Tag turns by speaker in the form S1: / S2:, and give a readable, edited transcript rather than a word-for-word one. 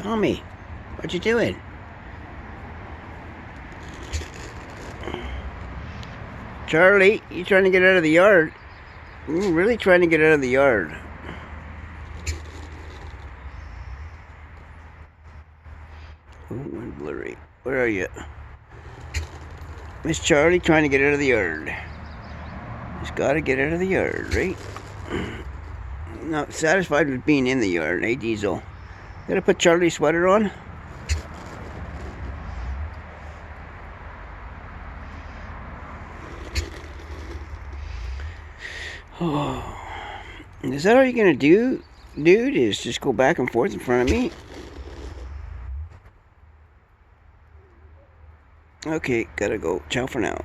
S1: Tommy, what you doing? Charlie, you trying to get out of the yard? You're really trying to get out of the yard. Oh, went blurry. Where are you? Miss Charlie trying to get out of the yard. Just gotta get out of the yard, right? Not satisfied with being in the yard, eh, Diesel? Gotta put Charlie's sweater on? Oh. Is that all you're gonna do, dude? Is just go back and forth in front of me? Okay, gotta go. Ciao for now.